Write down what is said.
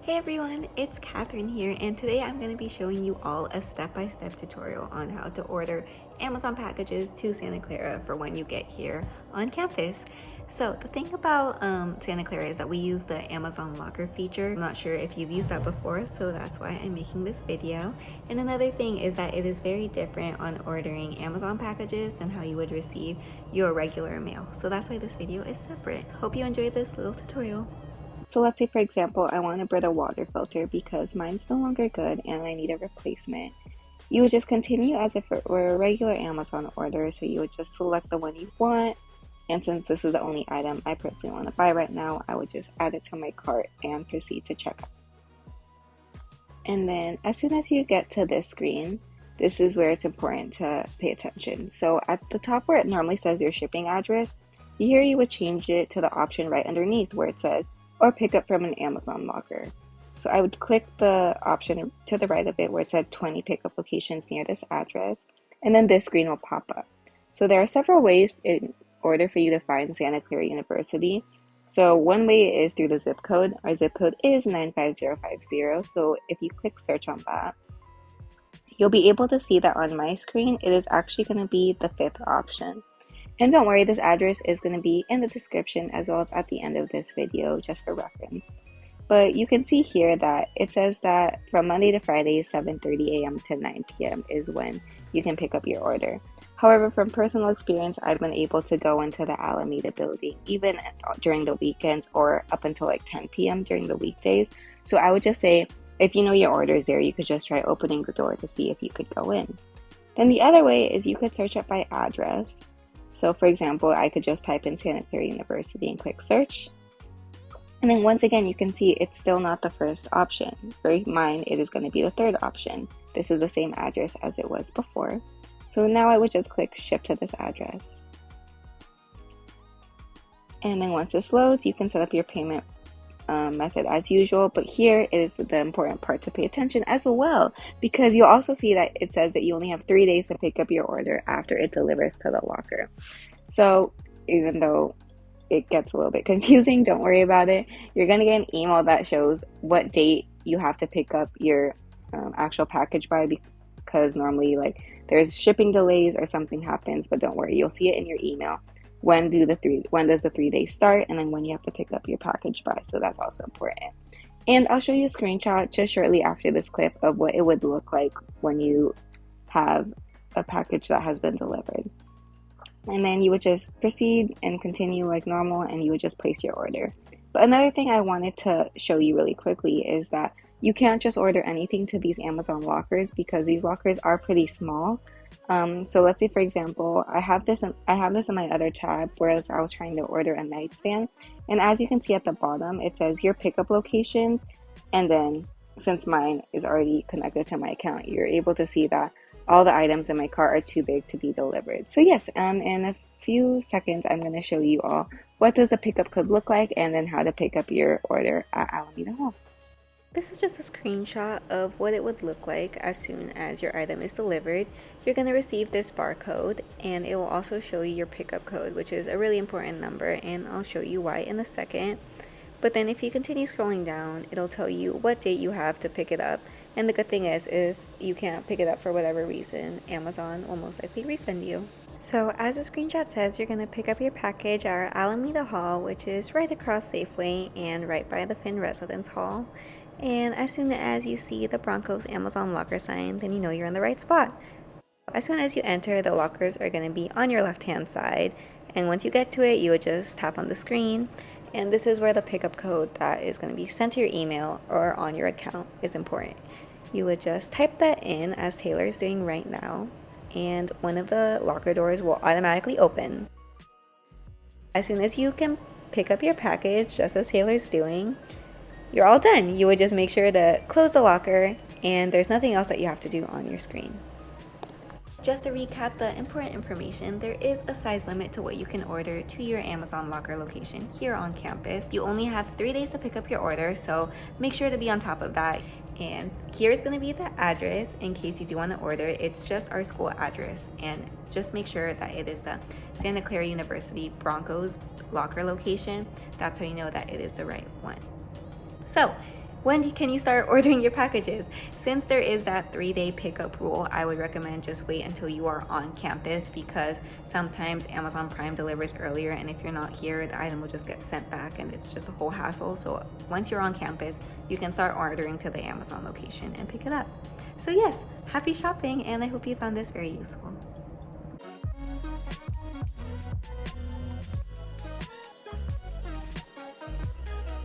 Hey everyone, it's Catherine here, and today I'm going to be showing you all a step-by-step tutorial on how to order Amazon packages to Santa Clara for when you get here on campus. So the thing about Santa Clara is that we use the Amazon Locker feature. I'm not sure if you've used that before, so that's why I'm making this video. And another thing is that it is very different on ordering Amazon packages and how you would receive your regular mail. So that's why this video is separate. Hope you enjoyed this little tutorial. So let's say, for example, I want a Brita water filter because mine's no longer good and I need a replacement. You would just continue as if it were a regular Amazon order. So you would just select the one you want. And since this is the only item I personally want to buy right now, I would just add it to my cart and proceed to checkout. And then as soon as you get to this screen, this is where it's important to pay attention. So at the top where it normally says your shipping address, here you would change it to the option right underneath where it says or pick up from an Amazon locker. So I would click the option to the right of it where it said 20 pickup locations near this address, and then this screen will pop up. So there are several ways in order for you to find Santa Clara University. So one way is through the zip code. Our zip code is 95050. So if you click search on that, you'll be able to see that on my screen, it is actually going to be the 5th option. And don't worry, this address is going to be in the description as well as at the end of this video just for reference. But you can see here that it says that from Monday to Friday, 7:30 a.m. to 9 p.m. is when you can pick up your order. However, from personal experience, I've been able to go into the Alameda building even during the weekends or up until like 10 p.m. during the weekdays. So I would just say, if you know your order is there, you could just try opening the door to see if you could go in. Then the other way is you could search up by address. So for example, I could just type in Santa Clara University and click search. And then once again, you can see it's still not the first option. For mine, it is going to be the 3rd option. This is the same address as it was before. So now I would just click ship to this address. And then once this loads, you can set up your payment method as usual, but here is the important part to pay attention as well, because you'll also see that it says that you only have 3 days to pick up your order after it delivers to the locker. So even though it gets a little bit confusing, don't worry about it. You're going to get an email that shows what date you have to pick up your actual package by, because normally like there's shipping delays or something happens, but don't worry, you'll see it in your email. When does the 3 days start, and then when you have to pick up your package by. So that's also important. And I'll show you a screenshot just shortly after this clip of what it would look like when you have a package that has been delivered. And then you would just proceed and continue like normal, and you would just place your order. But another thing I wanted to show you really quickly is that you can't just order anything to these Amazon lockers because these lockers are pretty small. So let's say, for example, I have this in my other tab, whereas I was trying to order a nightstand. And as you can see at the bottom, it says your pickup locations. And then since mine is already connected to my account, you're able to see that all the items in my cart are too big to be delivered. So yes, in a few seconds, I'm going to show you all what does the pickup code look like and then how to pick up your order at Alameda Hall. This is just a screenshot of what it would look like as soon as your item is delivered. You're going to receive this barcode, and it will also show you your pickup code, which is a really important number, and I'll show you why in a second. But then if you continue scrolling down, it'll tell you what date you have to pick it up. And the good thing is, if you can't pick it up for whatever reason, Amazon will most likely refund you. So as the screenshot says, you're going to pick up your package at our Alameda Hall, which is right across Safeway and right by the Finn Residence Hall. And as soon as you see the Broncos Amazon locker sign, then you know you're in the right spot. As soon as you enter, the lockers are going to be on your left-hand side. And once you get to it, you would just tap on the screen. And this is where the pickup code that is going to be sent to your email or on your account is important. You would just type that in as Taylor is doing right now. And one of the locker doors will automatically open. As soon as you can pick up your package, just as Taylor's doing, you're all done. You would just make sure to close the locker, and there's nothing else that you have to do on your screen. Just to recap the important information, there is a size limit to what you can order to your Amazon locker location here on campus. You only have 3 days to pick up your order, so make sure to be on top of that. And here's going to be the address in case you do want to order. It's just our school address, and just make sure that it is the Santa Clara University Broncos locker location. That's how you know that it is the right one. So when can you start ordering your packages? Since there is that 3-day pickup rule, I would recommend just wait until you are on campus, because sometimes Amazon Prime delivers earlier, and if you're not here, the item will just get sent back and it's just a whole hassle. So once you're on campus, you can start ordering to the Amazon location and pick it up. So yes, happy shopping, and I hope you found this very useful.